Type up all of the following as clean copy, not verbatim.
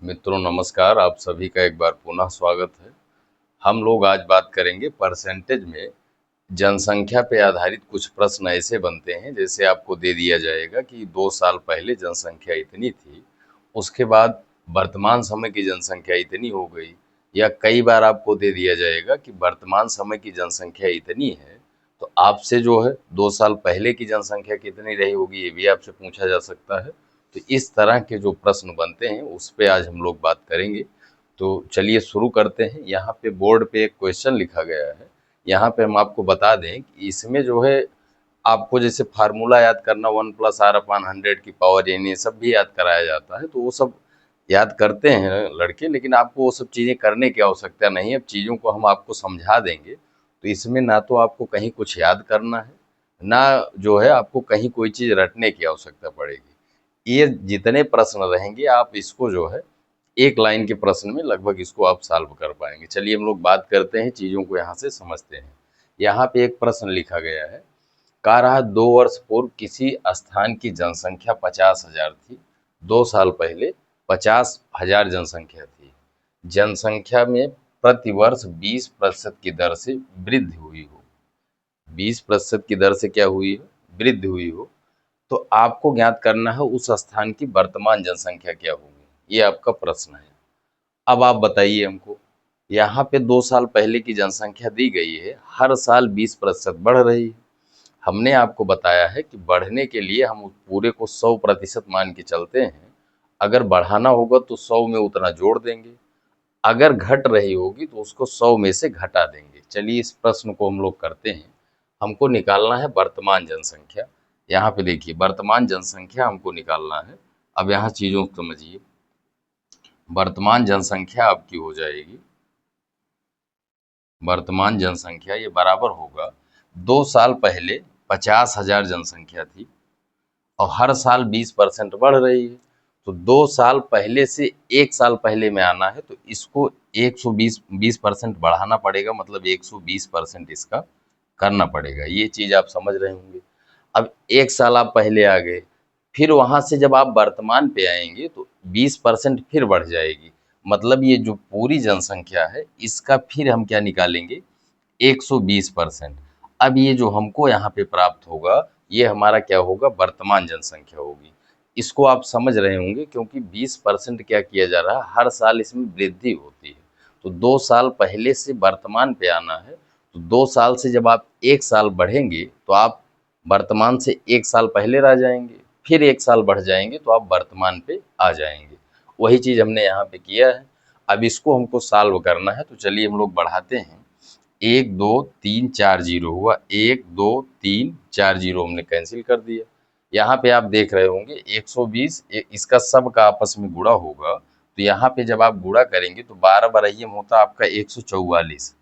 मित्रों नमस्कार, आप सभी का एक बार पुनः स्वागत है। हम लोग आज बात करेंगे परसेंटेज में जनसंख्या पे आधारित कुछ प्रश्न ऐसे बनते हैं जैसे आपको दे दिया जाएगा कि 2 साल पहले जनसंख्या इतनी थी, उसके बाद वर्तमान समय की जनसंख्या इतनी हो गई। या कई बार आपको दे दिया जाएगा कि वर्तमान समय की जनसंख्या इतनी है, तो आपसे जो है 2 साल पहले की जनसंख्या कितनी रही होगी ये भी आपसे पूछा जा सकता है। तो इस तरह के जो प्रश्न बनते हैं उस पे आज हम लोग बात करेंगे। तो चलिए शुरू करते हैं। यहाँ पे बोर्ड पे एक क्वेश्चन लिखा गया है। यहाँ पे हम आपको बता दें कि इसमें जो है आपको जैसे फार्मूला याद करना 1+r/100 की पावर यानी ये सब भी याद कराया जाता है, तो वो सब याद करते हैं लड़के, लेकिन आपको वो सब चीज़ें करने की आवश्यकता नहीं है। अब चीज़ों को हम आपको समझा देंगे, तो इसमें ना तो आपको कहीं कुछ याद करना है, ना जो है आपको कहीं कोई चीज़ रटने की आवश्यकता पड़ेगी। ये जितने प्रश्न रहेंगे आप इसको जो है एक लाइन के प्रश्न में लगभग इसको आप सॉल्व कर पाएंगे। चलिए हम लोग बात करते हैं, चीज़ों को यहाँ से समझते हैं। यहाँ पे एक प्रश्न लिखा गया है, कह रहा 2 वर्ष पूर्व किसी स्थान की जनसंख्या 50,000 थी। 2 साल पहले 50,000 जनसंख्या थी। जनसंख्या में प्रतिवर्ष 20% की दर से वृद्धि हुई हो। 20% की दर से क्या हुई हो? वृद्धि हुई हो। तो आपको ज्ञात करना है उस स्थान की वर्तमान जनसंख्या क्या होगी। ये आपका प्रश्न है। अब आप बताइए हमको, यहाँ पे 2 साल पहले की जनसंख्या दी गई है, हर साल 20% बढ़ रही है। हमने आपको बताया है कि बढ़ने के लिए हम उस पूरे को 100% मान के चलते हैं। अगर बढ़ाना होगा तो 100 में उतना जोड़ देंगे, अगर घट रही होगी तो उसको 100 में से घटा देंगे। चलिए इस प्रश्न को हम लोग करते हैं। हमको निकालना है वर्तमान जनसंख्या। यहाँ पे देखिए वर्तमान जनसंख्या हमको निकालना है। अब यहाँ चीज़ों को समझिए। वर्तमान जनसंख्या आपकी हो जाएगी, वर्तमान जनसंख्या ये बराबर होगा, 2 साल पहले 50,000 जनसंख्या थी और हर साल 20% बढ़ रही है। तो 2 साल पहले से 1 साल पहले में आना है, तो इसको 120% बढ़ाना पड़ेगा, मतलब 120% इसका करना पड़ेगा। ये चीज़ आप समझ रहे होंगे। अब 1 साल आप पहले आ गए, फिर वहाँ से जब आप वर्तमान पे आएंगे तो 20% फिर बढ़ जाएगी। मतलब ये जो पूरी जनसंख्या है इसका फिर हम क्या निकालेंगे, 120%। अब ये जो हमको यहाँ पे प्राप्त होगा ये हमारा क्या होगा, वर्तमान जनसंख्या होगी। इसको आप समझ रहे होंगे क्योंकि 20% क्या किया जा रहा है, हर साल इसमें वृद्धि होती है। तो 2 साल पहले से वर्तमान पे आना है, तो 2 साल से जब आप 1 साल बढ़ेंगे तो आप वर्तमान से 1 साल पहले रह जाएंगे, फिर 1 साल बढ़ जाएंगे तो आप वर्तमान पे आ जाएंगे। वही चीज़ हमने यहाँ पे किया है। अब इसको हमको सॉल्व करना है, तो चलिए हम लोग बढ़ाते हैं। 1 2 3 4 0 हुआ, 1 2 3 4 0 हमने कैंसिल कर दिया। यहाँ पे आप देख रहे होंगे 120 इसका सब का आपस में गुणा होगा, तो यहाँ पे जब आप गुणा करेंगे तो 12 बराइयम होता आपका 144।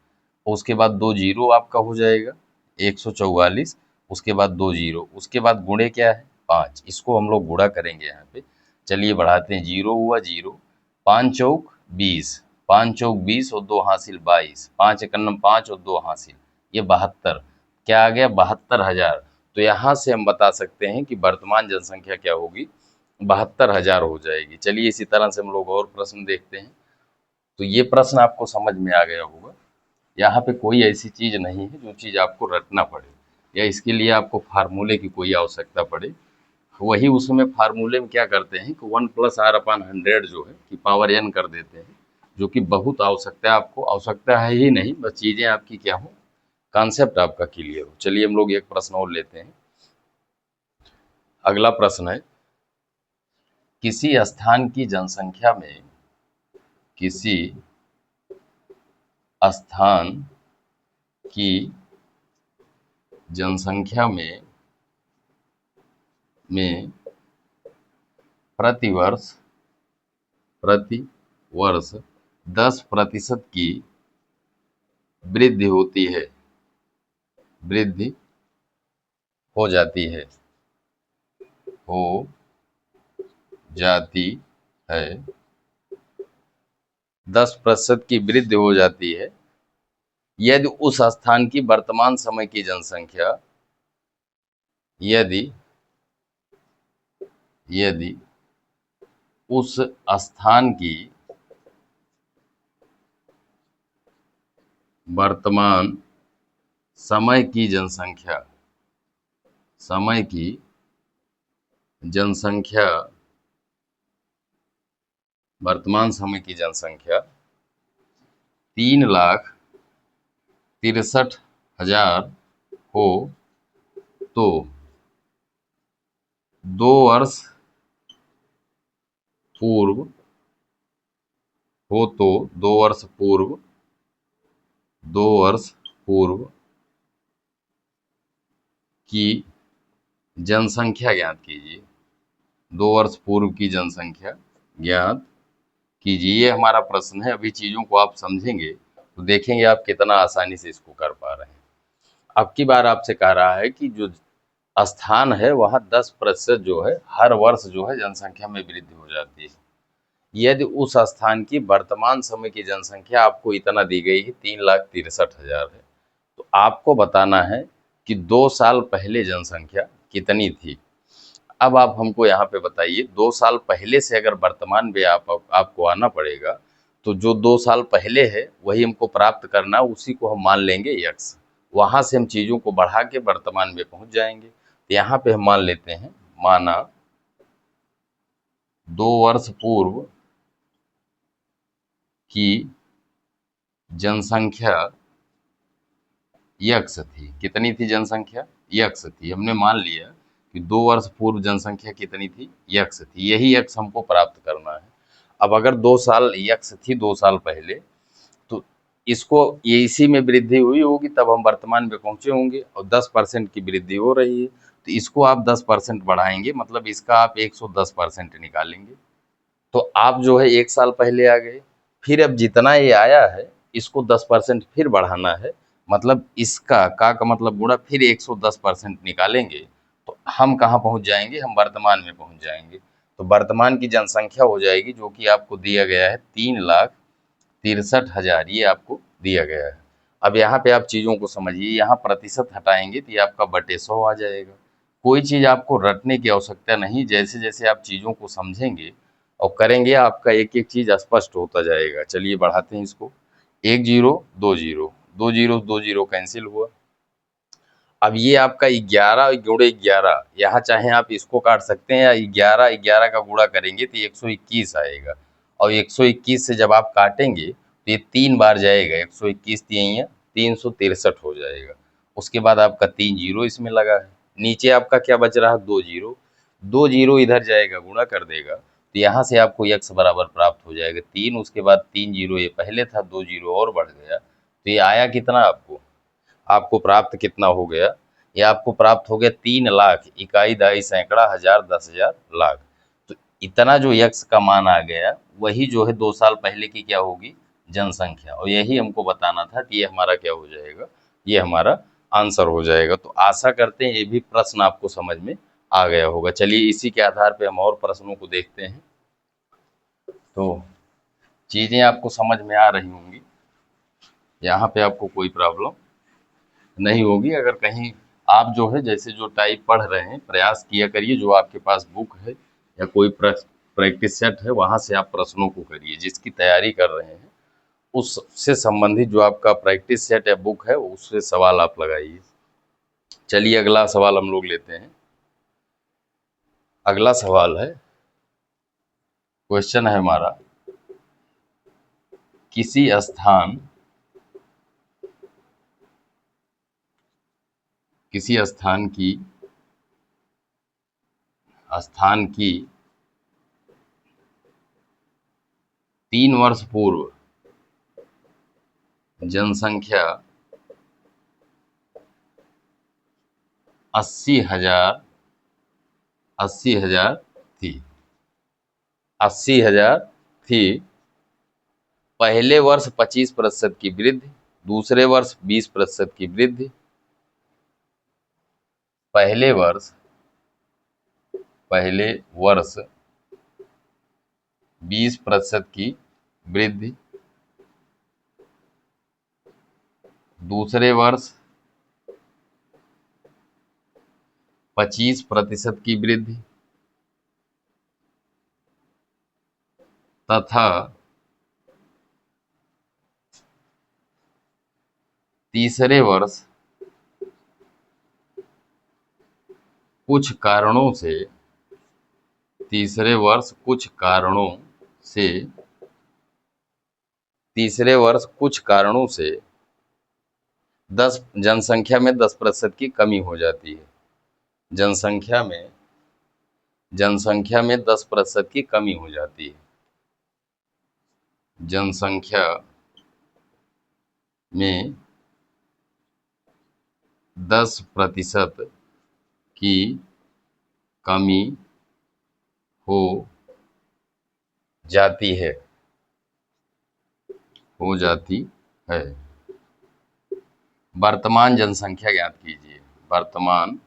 उसके बाद 2 जीरो आपका हो जाएगा 144, उसके बाद 2 जीरो, उसके बाद गुणे क्या है 5, इसको हम लोग गुणा करेंगे यहाँ पे। चलिए बढ़ाते हैं, 0 हुआ 0, 5 चौक 20, 5 चौक 20 और 2 हासिल 22, 5 एकन्नम 5 और 2 हासिल ये 72, क्या आ गया 72,000। तो यहाँ से हम बता सकते हैं कि वर्तमान जनसंख्या क्या होगी, 72,000 हो जाएगी। चलिए इसी तरह से हम लोग और प्रश्न देखते हैं। तो ये प्रश्न आपको समझ में आ गया होगा। यहाँ पे कोई ऐसी चीज़ नहीं है जो चीज़ आपको रटना पड़े या इसके लिए आपको फार्मूले की कोई आवश्यकता पड़े। वही उसमें फार्मूले में क्या करते हैं कि 1+r/100 जो है कि पावर n कर देते हैं, जो कि बहुत आवश्यकता है, आपको आवश्यकता है ही नहीं, बस चीज़ें आपकी क्या हो, कॉन्सेप्ट आपका क्लियर हो। चलिए हम लोग एक प्रश्न और लेते हैं। अगला प्रश्न है, किसी स्थान की जनसंख्या में, किसी स्थान की जनसंख्या में प्रतिवर्ष 10% की वृद्धि होती है, वृद्धि हो जाती है, हो जाती है, 10% की वृद्धि हो जाती है यदि उस स्थान की वर्तमान समय की जनसंख्या, यदि उस स्थान की वर्तमान समय की जनसंख्या, समय की जनसंख्या, वर्तमान समय की जनसंख्या 3,63,000 हो तो 2 वर्ष पूर्व हो तो 2 वर्ष पूर्व की जनसंख्या ज्ञात कीजिए। 2 वर्ष पूर्व की जनसंख्या ज्ञात कीजिए, ये हमारा प्रश्न है। अभी चीजों को आप समझेंगे तो देखेंगे आप कितना आसानी से इसको कर पा रहे हैं। अब की बार आपसे कह रहा है कि जो स्थान है वहाँ 10% जो है हर वर्ष जो है जनसंख्या में वृद्धि हो जाती है। यदि उस स्थान की वर्तमान समय की जनसंख्या आपको इतना दी गई है, 3,63,000 है, तो आपको बताना है कि 2 साल पहले जनसंख्या कितनी थी। अब आप हमको यहाँ पे बताइए, 2 साल पहले से अगर वर्तमान में आपको आना पड़ेगा, तो जो 2 साल पहले है वही हमको प्राप्त करना, उसी को हम मान लेंगे यक्स। वहां से हम चीजों को बढ़ा के वर्तमान में पहुंच जाएंगे। तो यहाँ पे हम मान लेते हैं, माना 2 वर्ष पूर्व की जनसंख्या यक्स थी। कितनी थी जनसंख्या? यक्स थी। हमने मान लिया कि 2 वर्ष पूर्व जनसंख्या कितनी थी? यक्स थी। यही यक्स हमको प्राप्त करना है। अब अगर 2 साल यक्स थी 2 साल पहले, तो इसको ये इसी में वृद्धि हुई होगी तब हम वर्तमान में पहुंचे होंगे, और 10% की वृद्धि हो रही है, तो इसको आप 10% बढ़ाएंगे, मतलब इसका आप 110% निकालेंगे। तो आप जो है 1 साल पहले आ गए। फिर अब जितना ये आया है इसको 10% फिर बढ़ाना है, मतलब इसका का मतलब गुणा फिर 110% निकालेंगे, तो हम कहाँ पहुंच जाएंगे? हम वर्तमान में पहुंच जाएंगे। तो वर्तमान की जनसंख्या हो जाएगी, जो कि आपको दिया गया है 3,63,000, ये आपको दिया गया है। अब यहाँ पे आप चीज़ों को समझिए, यहाँ प्रतिशत हटाएंगे तो ये आपका बटे 100 आ जाएगा। कोई चीज़ आपको रटने की आवश्यकता नहीं, जैसे जैसे आप चीज़ों को समझेंगे और करेंगे आपका एक एक चीज़ स्पष्ट होता जाएगा। चलिए बढ़ाते हैं इसको। 1 zero 2 zero, 2 zero 2 zero cancel हुआ। अब ये आपका 11 × 11, यहाँ चाहे आप इसको काट सकते हैं, या 11 का गुणा करेंगे तो 121 आएगा, और 121 से जब आप काटेंगे तो ये 3 बार जाएगा, 121 363 हो जाएगा। उसके बाद आपका 3 जीरो इसमें लगा है। नीचे आपका क्या बच रहा है? 2 जीरो। 2 जीरो इधर जाएगा, गुणा कर देगा, तो यहाँ से आपको यक्स बराबर प्राप्त हो जाएगा 3। उसके बाद 3 जीरो ये पहले था, 2 जीरो और बढ़ गया, तो ये आया कितना आपको? आपको प्राप्त कितना हो गया? ये आपको प्राप्त हो गया 3,00,000, इकाई, दहाई, सैकड़ा, हजार, 10,000, लाख। तो इतना जो यक्स का मान आ गया, वही जो है 2 साल पहले की क्या होगी? जनसंख्या। और यही हमको बताना था कि ये हमारा क्या हो जाएगा, ये हमारा आंसर हो जाएगा। तो आशा करते हैं ये भी प्रश्न आपको समझ में आ गया होगा। चलिए इसी के आधार पे हम और प्रश्नों को देखते हैं। तो चीजें आपको समझ में आ रही होंगी, यहाँ पे आपको कोई प्रॉब्लम नहीं होगी। अगर कहीं आप जो है जैसे जो टाइप पढ़ रहे हैं, प्रयास किया करिए, जो आपके पास बुक है या कोई प्रैक्टिस सेट है वहां से आप प्रश्नों को करिए। जिसकी तैयारी कर रहे हैं उससे संबंधित जो आपका प्रैक्टिस सेट या बुक है उससे सवाल आप लगाइए। चलिए अगला सवाल हम लोग लेते हैं। अगला सवाल है, क्वेश्चन है हमारा, किसी स्थान किसी स्थान की 3 वर्ष पूर्व जनसंख्या 80,000 थी। 80,000 थी। पहले वर्ष 25% की वृद्धि, दूसरे वर्ष 20% की वृद्धि। पहले वर्ष 20% की वृद्धि, दूसरे वर्ष 25% की वृद्धि, तथा तीसरे वर्ष कुछ कारणों से तीसरे वर्ष कुछ कारणों से तीसरे वर्ष कुछ कारणों से 10 जनसंख्या में 10% की कमी हो जाती है। जनसंख्या में 10% की कमी हो जाती है। जनसंख्या में 10% की कमी हो जाती है वर्तमान जनसंख्या ज्ञात कीजिए। वर्तमान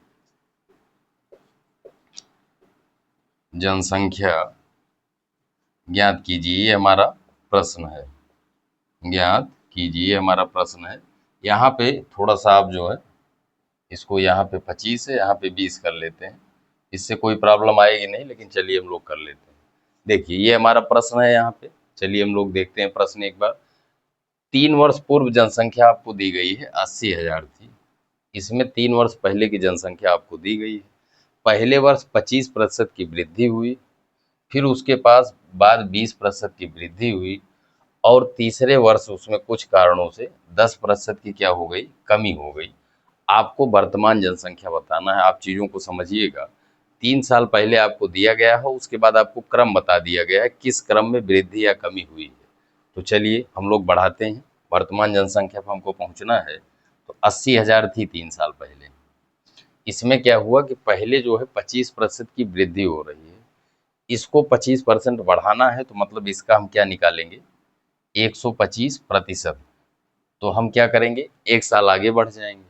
जनसंख्या ज्ञात कीजिए, ये हमारा प्रश्न है। ज्ञात कीजिए हमारा प्रश्न है। यहाँ पे थोड़ा सा आप जो है इसको यहाँ पे 25 है, यहाँ पे 20 कर लेते हैं। इससे कोई प्रॉब्लम आएगी नहीं, लेकिन चलिए हम लोग कर लेते हैं। देखिए ये हमारा प्रश्न है यहाँ पे। चलिए हम लोग देखते हैं प्रश्न एक बार। 3 वर्ष पूर्व जनसंख्या आपको दी गई है 80,000 थी। इसमें 3 वर्ष पहले की जनसंख्या आपको दी गई है। पहले वर्ष 25% की वृद्धि हुई, फिर उसके पास बाद 20% की वृद्धि हुई, और तीसरे वर्ष उसमें कुछ कारणों से 10% की क्या हो गई, कमी हो गई। आपको वर्तमान जनसंख्या बताना है। आप चीज़ों को समझिएगा। 3 साल पहले आपको दिया गया है, उसके बाद आपको क्रम बता दिया गया है किस क्रम में वृद्धि या कमी हुई है। तो चलिए हम लोग बढ़ाते हैं। वर्तमान जनसंख्या पर हमको पहुंचना है। तो 80,000 थी 3 साल पहले। इसमें क्या हुआ कि पहले जो है 25% की वृद्धि हो रही है। इसको 25% बढ़ाना है, तो मतलब इसका हम क्या निकालेंगे, 125%। तो हम क्या करेंगे, 1 साल आगे बढ़ जाएंगे।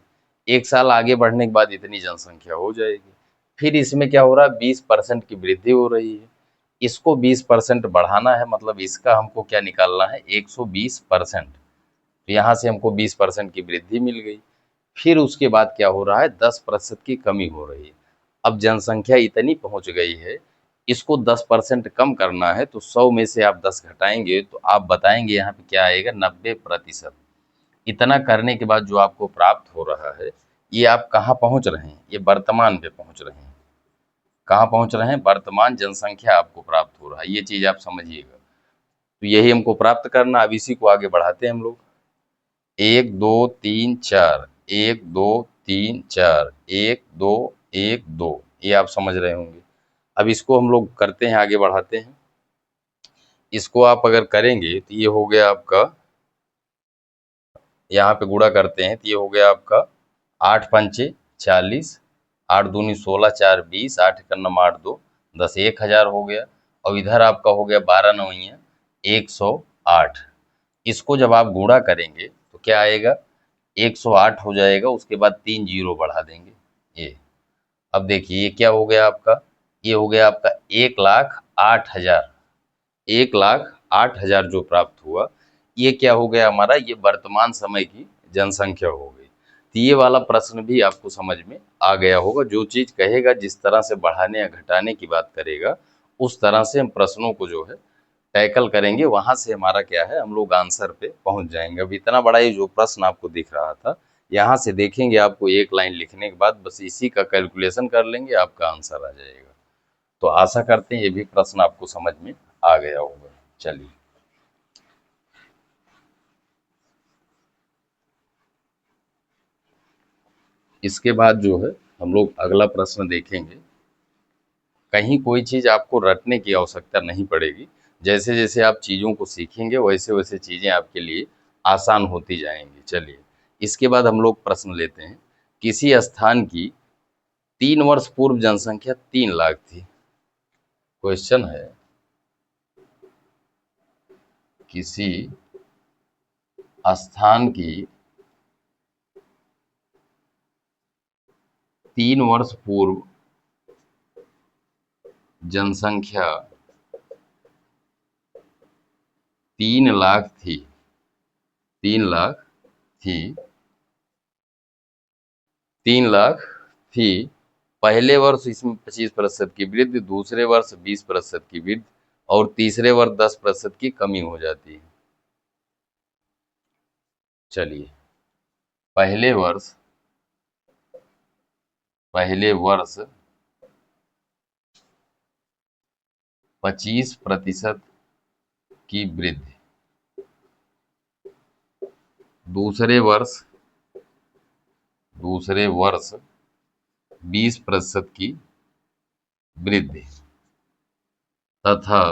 1 साल आगे बढ़ने के बाद इतनी जनसंख्या हो जाएगी। फिर इसमें क्या हो रहा है, 20% की वृद्धि हो रही है। इसको 20% बढ़ाना है, मतलब इसका हमको क्या निकालना है, 120%। तो यहाँ से हमको 20% की वृद्धि मिल गई। फिर उसके बाद क्या हो रहा है, 10% की कमी हो रही है। अब जनसंख्या इतनी पहुंच गई है, इसको 10% कम करना है। तो 100 में से आप 10 घटाएंगे तो आप बताएंगे यहाँ पे क्या आएगा, 90%। इतना करने के बाद जो आपको प्राप्त हो रहा है, ये आप कहाँ पहुंच रहे हैं, ये वर्तमान पे पहुंच रहे हैं। कहाँ पहुंच रहे हैं, वर्तमान जनसंख्या आपको प्राप्त हो रहा है। ये चीज आप समझिएगा। तो यही हमको प्राप्त करना। अब इसी को आगे बढ़ाते हैं हम लोग। 1 2 3 4, 1 2 3 4, 1 2 1 2, ये आप समझ रहे होंगे। अब इसको हम लोग करते हैं, आगे बढ़ाते हैं। इसको आप अगर करेंगे तो ये हो गया आपका, यहाँ पे गुणा करते हैं तो ये हो गया आपका 8 पंचे 40, 8 दूनी 16, 4 20, 8 का नम 8 2 10, 1,000 हो गया। और इधर आपका हो गया 12 नौइयाँ 108। इसको जब आप गुणा करेंगे तो क्या आएगा, 108 हो जाएगा। उसके बाद 3 जीरो बढ़ा देंगे। ये अब देखिए ये क्या हो गया आपका, ये हो गया आपका 1,08,000। 1,08,000 जो प्राप्त हुआ, ये क्या हो गया हमारा, ये वर्तमान समय की जनसंख्या हो गई। तो ये वाला प्रश्न भी आपको समझ में आ गया होगा। जो चीज कहेगा, जिस तरह से बढ़ाने या घटाने की बात करेगा, उस तरह से हम प्रश्नों को जो है टैकल करेंगे। वहां से हमारा क्या है, हम लोग आंसर पे पहुंच जाएंगे। अब इतना बड़ा ये जो प्रश्न आपको दिख रहा था, यहाँ से देखेंगे आपको एक लाइन लिखने के बाद बस इसी का कैलकुलेशन कर लेंगे, आपका आंसर आ जाएगा। तो आशा करते हैं ये भी प्रश्न आपको समझ में आ गया होगा। चलिए इसके बाद जो है हम लोग अगला प्रश्न देखेंगे। कहीं कोई चीज आपको रटने की आवश्यकता नहीं पड़ेगी। जैसे जैसे आप चीजों को सीखेंगे, वैसे वैसे चीजें आपके लिए आसान होती जाएंगी। चलिए इसके बाद हम लोग प्रश्न लेते हैं। किसी स्थान की 3 वर्ष पूर्व जनसंख्या 3 लाख थी। क्वेश्चन है, किसी स्थान की 3 वर्ष पूर्व जनसंख्या 3 लाख थी। 3 लाख थी। 3 लाख थी। पहले वर्ष इसमें 25% की वृद्धि, दूसरे वर्ष 20% की वृद्धि, और तीसरे वर्ष 10% की कमी हो जाती है। चलिए, पहले वर्ष 25% की वृद्धि, दूसरे वर्ष 20% की वृद्धि तथा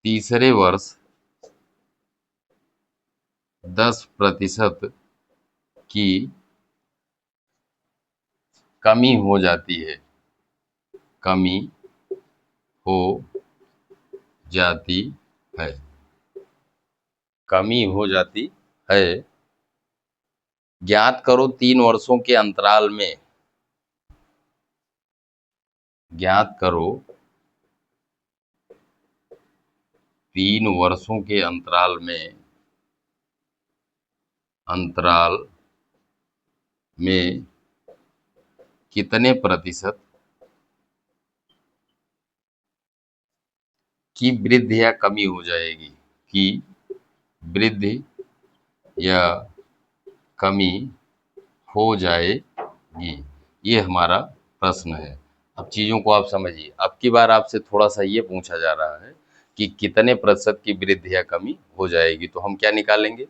तीसरे वर्ष 10% की कमी हो जाती है, कमी हो जाती है, कमी हो जाती है। ज्ञात करो 3 वर्षों के अंतराल में, ज्ञात करो 3 वर्षों के अंतराल में कितने प्रतिशत की वृद्धि या कमी हो जाएगी, की वृद्धि या कमी हो जाएगी। ये हमारा प्रश्न है। अब चीज़ों को आप समझिए। अब की बार आपसे थोड़ा सा ये पूछा जा रहा है कि कितने प्रतिशत की वृद्धि या कमी हो जाएगी, तो हम क्या निकालेंगे?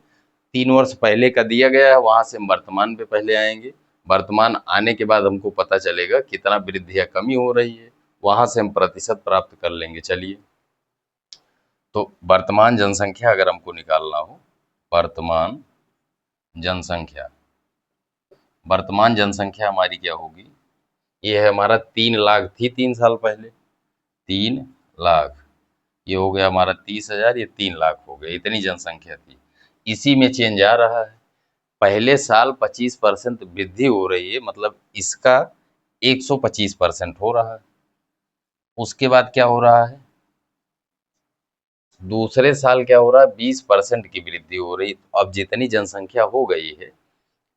3 वर्ष पहले का दिया गया है, वहां से हम वर्तमान पे पहले आएंगे। वर्तमान आने के बाद हमको पता चलेगा कितना वृद्धि या कमी हो रही है, वहां से हम प्रतिशत प्राप्त कर लेंगे। चलिए, तो वर्तमान जनसंख्या अगर हमको निकालना हो, वर्तमान जनसंख्या, वर्तमान जनसंख्या हमारी क्या होगी? ये है हमारा 3 लाख थी 3 साल पहले, 3 लाख। ये हो गया हमारा 30,000, ये 3 लाख हो गया। इतनी जनसंख्या थी, इसी में चेंज आ रहा है। पहले साल 25% वृद्धि हो रही है, मतलब इसका 125% हो रहा है। उसके बाद क्या हो रहा है? दूसरे साल क्या हो रहा है? 20% की वृद्धि हो रही। अब जितनी जनसंख्या हो गई है,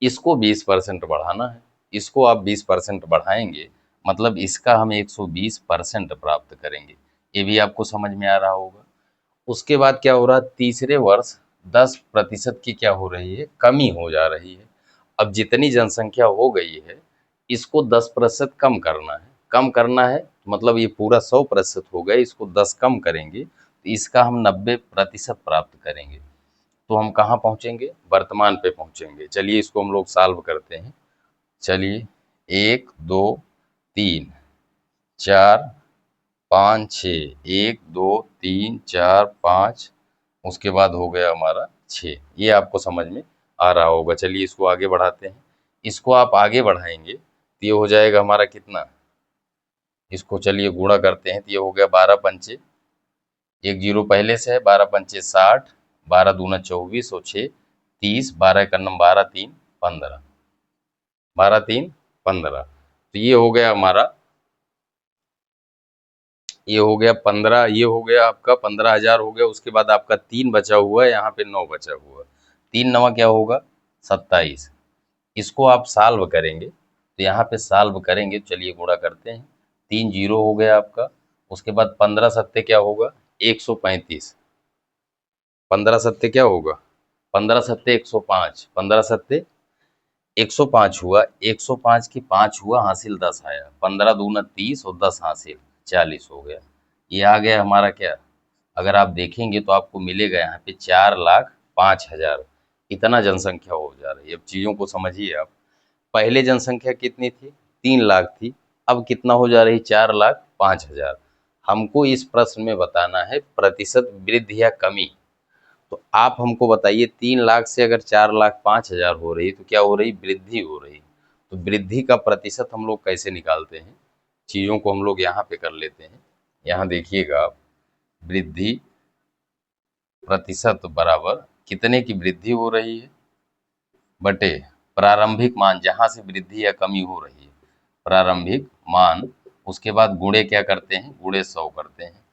इसको 20% बढ़ाना है। इसको आप 20% बढ़ाएंगे, मतलब इसका हम 120% प्राप्त करेंगे। ये भी आपको समझ में आ रहा होगा। उसके बाद क्या हो रहा है? तीसरे वर्ष 10% की क्या हो रही है? कमी हो जा रही है। अब जितनी जनसंख्या हो गई है, इसको 10% कम करना है। कम करना है मतलब ये पूरा 100% हो गया, इसको 10 कम करेंगे तो इसका हम 90% प्राप्त करेंगे। तो हम कहाँ पहुंचेंगे? वर्तमान पे पहुंचेंगे। चलिए, इसको हम लोग सॉल्व करते हैं। चलिए, 1 2 3 4 5 6, 1 2 3 4 5, उसके बाद हो गया हमारा 6। ये आपको समझ में आ रहा होगा। चलिए, इसको आगे बढ़ाते हैं। इसको आप आगे बढ़ाएंगे तो ये हो जाएगा हमारा कितना? इसको चलिए गुणा करते हैं तो ये हो गया 12 पंचे, एक जीरो पहले से है, 12 पंचे 60, 12 दूना 24 और 6 30, 12 का नम 12 3 15, 12 3 15। तो ये हो गया हमारा, ये हो गया 15, ये हो गया आपका 15,000 हो गया। उसके बाद आपका 3 बचा हुआ है, यहाँ पे 9 बचा हुआ है। 3 नवा क्या होगा? 27। इसको आप सॉल्व करेंगे तो यहाँ पे सॉल्व करेंगे, चलिए गुणा करते हैं। 3 जीरो हो गया आपका। उसके बाद 15 सत्ते क्या होगा? 135। 15 सत्ते क्या होगा? 15 सत्ते 105, 15 सत्ते 105 हुआ। 105 की 5 हुआ, हासिल 10 आया। 15 दूना 30 और 10 हासिल 40 हो गया। ये आ गया हमारा क्या? अगर आप देखेंगे तो आपको मिलेगा यहाँ पे 4,05,000। इतना जनसंख्या हो जा रही है। अब चीज़ों को समझिए आप। पहले जनसंख्या कितनी थी? 3 लाख थी। अब कितना हो जा रही? 4,05,000। हमको इस प्रश्न में बताना है प्रतिशत वृद्धि या कमी। तो आप हमको बताइए, 3 लाख से अगर 4,05,000 हो रही तो क्या हो रही? वृद्धि हो रही। तो वृद्धि का प्रतिशत हम लोग कैसे निकालते हैं? चीज़ों को हम लोग यहाँ पे कर लेते हैं। यहाँ देखिएगा आप, वृद्धि प्रतिशत बराबर कितने की वृद्धि हो रही है बटे प्रारंभिक मान, जहां से वृद्धि या कमी हो रही है, प्रारंभिक मान। उसके बाद गुणे क्या करते हैं? गुणे 100 करते हैं।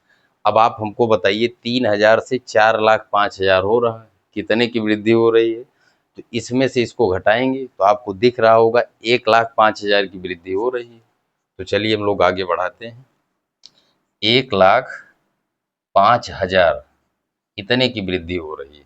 अब आप हमको बताइए, 3,000 से 4,05,000 हो रहा है, कितने की वृद्धि हो रही है? तो इसमें से इसको घटाएंगे तो आपको दिख रहा होगा 1,05,000 की वृद्धि हो रही है। तो चलिए हम लोग आगे बढ़ाते हैं। 1,05,000 इतने की वृद्धि हो रही है।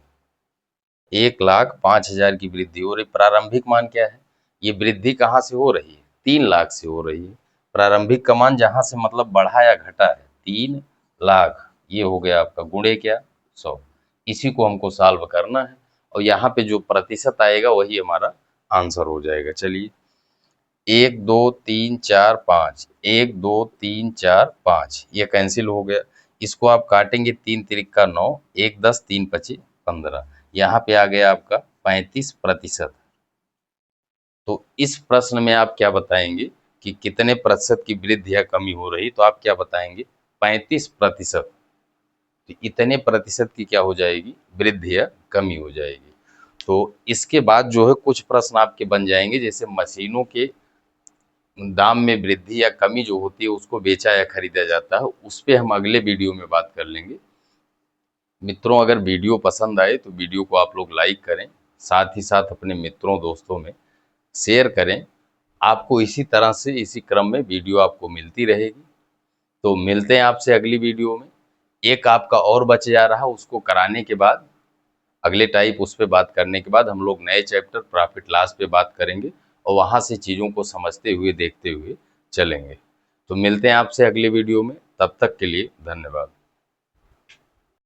1,05,000 की वृद्धि हो रही। प्रारंभिक मान क्या है? ये वृद्धि कहाँ से हो रही है? 3 लाख से हो रही है। प्रारंभिक का मान जहां से मतलब बढ़ा या घटा है 3 लाख, ये हो गया आपका गुणे क्या 100। इसी को हमको सॉल्व करना है और यहाँ पे जो प्रतिशत आएगा वही हमारा आंसर हो जाएगा। चलिए 1 2 3 4 5, 1 2 3 4 5 ये कैंसिल हो गया। इसको आप काटेंगे 3 तिरिक का 9, 1 10 3 25 15, यहाँ पे आ गया आपका 35%। तो इस प्रश्न में आप क्या बताएंगे कि कितने प्रतिशत की वृद्धि या कमी हो रही? तो आप क्या बताएंगे? 35%। तो इतने प्रतिशत की क्या हो जाएगी? वृद्धि या कमी हो जाएगी। तो इसके बाद जो है कुछ प्रश्न आपके बन जाएंगे, जैसे मशीनों के दाम में वृद्धि या कमी जो होती है उसको बेचा या खरीदा जाता है, उस पे हम अगले वीडियो में बात कर लेंगे। मित्रों, अगर वीडियो पसंद आए तो वीडियो को आप लोग लाइक करें, साथ ही साथ अपने मित्रों दोस्तों में शेयर करें। आपको इसी तरह से इसी क्रम में वीडियो आपको मिलती रहेगी। तो मिलते हैं आपसे अगली वीडियो में। एक आपका और बच जा रहा, उसको कराने के बाद अगले टाइप उस पे बात करने के बाद हम लोग नए चैप्टर प्रॉफिट लॉस पे बात करेंगे और वहां से चीज़ों को समझते हुए देखते हुए चलेंगे। तो मिलते हैं आपसे अगले वीडियो में, तब तक के लिए धन्यवाद।